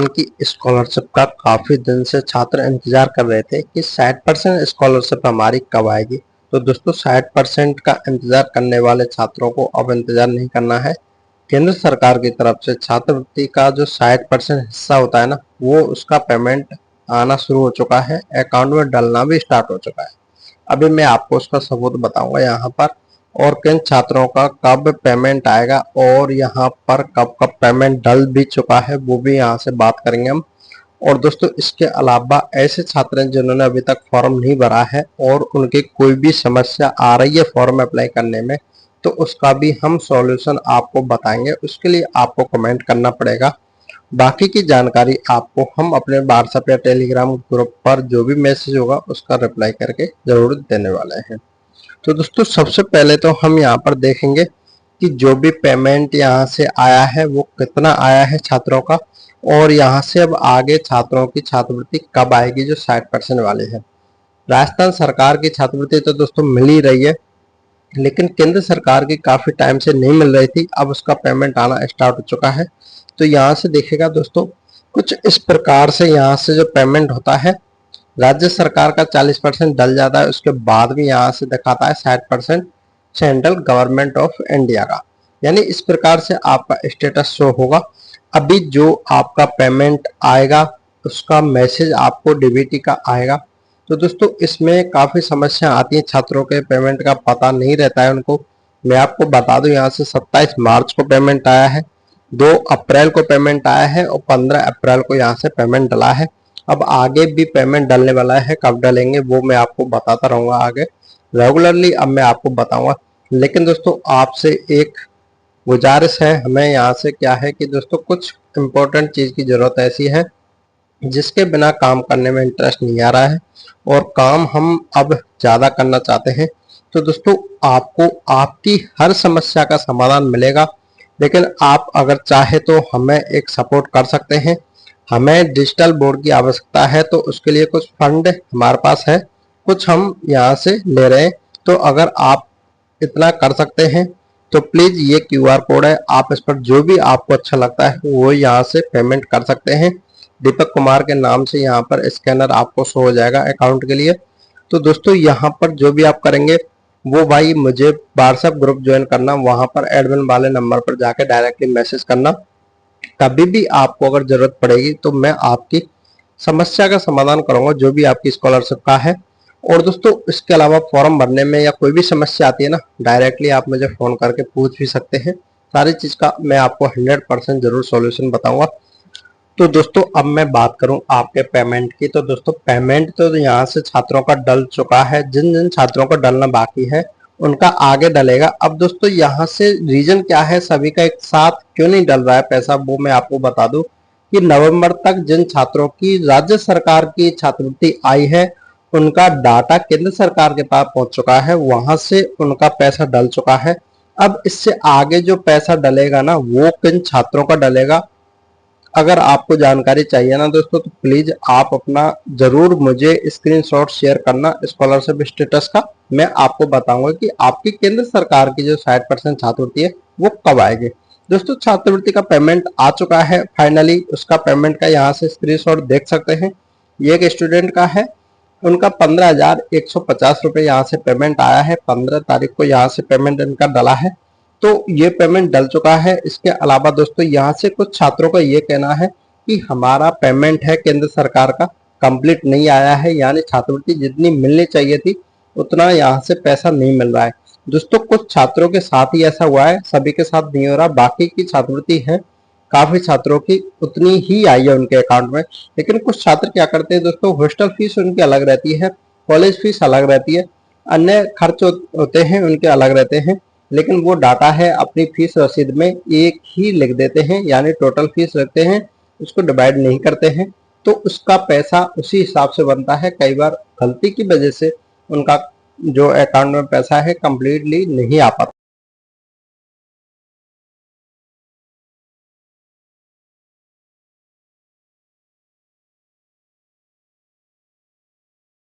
की स्कॉलरशिप का काफी दिन से छात्र इंतजार कर रहे थे कि 60% स्कॉलरशिप हमारी कब आएगी। तो दोस्तों 60% का इंतजार करने वाले छात्रों को अब इंतजार नहीं करना है। केंद्र सरकार की तरफ से छात्रवृत्ति का जो 60% हिस्सा होता है ना, वो उसका पेमेंट आना शुरू हो चुका है, अकाउंट में डलना भी स्टार्ट हो चुका है। अभी मैं आपको उसका सबूत बताऊंगा यहाँ पर, और किन छात्रों का कब पेमेंट आएगा और यहाँ पर कब कब पेमेंट डल भी चुका है वो भी यहाँ से बात करेंगे हम। और दोस्तों इसके अलावा ऐसे छात्र हैं जिन्होंने अभी तक फॉर्म नहीं भरा है और उनकी कोई भी समस्या आ रही है फॉर्म अप्लाई करने में, तो उसका भी हम सॉल्यूशन आपको बताएंगे। उसके लिए आपको कमेंट करना पड़ेगा। बाकी की जानकारी आपको हम अपने व्हाट्सएप या टेलीग्राम ग्रुप पर जो भी मैसेज होगा उसका रिप्लाई करके जरूर देने वाले हैं। तो दोस्तों सबसे पहले तो हम यहाँ पर देखेंगे कि जो भी पेमेंट यहाँ से आया है वो कितना आया है छात्रों का, और यहाँ से अब आगे छात्रों की छात्रवृत्ति कब आएगी जो 60% वाली है। राजस्थान सरकार की छात्रवृत्ति तो दोस्तों मिल ही रही है, लेकिन केंद्र सरकार की काफी टाइम से नहीं मिल रही थी, अब उसका पेमेंट आना स्टार्ट हो चुका है। तो यहाँ से देखिएगा दोस्तों, कुछ इस प्रकार से यहाँ से जो पेमेंट होता है, राज्य सरकार का 40% डल जाता है, उसके बाद भी यहाँ से दिखाता है 60% सेंट्रल गवर्नमेंट ऑफ इंडिया का। यानी इस प्रकार से आपका स्टेटस शो होगा। अभी जो आपका पेमेंट आएगा उसका मैसेज आपको डीबीटी का आएगा। तो दोस्तों इसमें काफी समस्या आती है, छात्रों के पेमेंट का पता नहीं रहता है उनको। मैं आपको बता दूं, यहाँ से 27 मार्च को पेमेंट आया है, 2 अप्रैल को पेमेंट आया है और 15 अप्रैल को यहाँ से पेमेंट डला है। अब आगे भी पेमेंट डलने वाला है, कब डलेंगे वो मैं आपको बताता रहूंगा आगे रेगुलरली, अब मैं आपको बताऊंगा। लेकिन दोस्तों आपसे एक गुजारिश है हमें, यहाँ से क्या है कि दोस्तों कुछ इंपॉर्टेंट चीज की जरूरत ऐसी है जिसके बिना काम करने में इंटरेस्ट नहीं आ रहा है और काम हम अब ज्यादा करना चाहते हैं। तो दोस्तों आपको आपकी हर समस्या का समाधान मिलेगा, लेकिन आप अगर चाहे तो हमें एक सपोर्ट कर सकते हैं। हमें डिजिटल बोर्ड की आवश्यकता है, तो उसके लिए कुछ फंड हमारे पास है, कुछ हम यहाँ से ले रहे हैं। तो अगर आप इतना कर सकते हैं तो प्लीज ये क्यूआर कोड है, आप इस पर जो भी आपको अच्छा लगता है वो यहाँ से पेमेंट कर सकते हैं। दीपक कुमार के नाम से यहाँ पर स्कैनर आपको शो हो जाएगा अकाउंट के लिए। तो दोस्तों यहाँ पर जो भी आप करेंगे वो भाई मुझे व्हाट्सएप ग्रुप ज्वाइन करना, वहां पर एडमिन वाले नंबर पर जाके डायरेक्टली मैसेज करना। कभी भी आपको अगर जरूरत पड़ेगी तो मैं आपकी समस्या का समाधान करूंगा जो भी आपकी स्कॉलरशिप का है। और दोस्तों इसके अलावा फॉर्म भरने में या कोई भी समस्या आती है ना, डायरेक्टली आप मुझे फोन करके पूछ भी सकते हैं। सारी चीज का मैं आपको 100% जरूर सॉल्यूशन बताऊंगा। तो दोस्तों अब मैं बात करूं आपके पेमेंट की, तो दोस्तों पेमेंट तो यहाँ से छात्रों का डल चुका है। जिन जिन छात्रों का डलना बाकी है उनका आगे डलेगा। अब दोस्तों यहाँ से रीजन क्या है सभी का एक साथ क्यों नहीं डल रहा है पैसा, वो मैं आपको बता दूं कि नवंबर तक जिन छात्रों की राज्य सरकार की छात्रवृत्ति आई है उनका डाटा केंद्र सरकार के पास पहुंच चुका है, वहां से उनका पैसा डल चुका है। अब इससे आगे जो पैसा डलेगा ना वो किन छात्रों का डलेगा, अगर आपको जानकारी चाहिए ना दोस्तों तो प्लीज आप अपना जरूर मुझे स्क्रीनशॉट शेयर करना स्कॉलरशिप स्टेटस का। मैं आपको बताऊंगा कि आपकी केंद्र सरकार की जो 60% छात्रवृत्ति है वो कब आएगी। दोस्तों छात्रवृत्ति का पेमेंट आ चुका है फाइनली, उसका पेमेंट का यहाँ से स्क्रीनशॉट देख सकते हैं। ये एक स्टूडेंट का है, उनका 15,150 रुपये यहाँ से पेमेंट आया है। 15 तारीख को यहाँ से पेमेंट इनका डला है, तो ये पेमेंट डल चुका है। इसके अलावा दोस्तों यहाँ से कुछ छात्रों का ये कहना है कि हमारा पेमेंट है केंद्र सरकार का कंप्लीट नहीं आया है, यानी छात्रवृत्ति जितनी मिलनी चाहिए थी उतना यहाँ से पैसा नहीं मिल रहा है। दोस्तों कुछ छात्रों के साथ ही ऐसा हुआ है, सभी के साथ नहीं हो रहा। बाकी की छात्रवृत्ति है काफी छात्रों की उतनी ही आई है उनके अकाउंट में, लेकिन कुछ छात्र क्या करते हैं दोस्तों, हॉस्टल फीस उनकी अलग रहती है, कॉलेज फीस अलग रहती है, अन्य खर्च होते हैं उनके अलग रहते हैं, लेकिन वो डाटा है अपनी फीस रसीद में एक ही लिख देते हैं, यानी टोटल फीस रखते हैं, उसको डिवाइड नहीं करते हैं, तो उसका पैसा उसी हिसाब से बनता है। कई बार गलती की वजह से उनका जो अकाउंट में पैसा है कंप्लीटली नहीं आ पाता।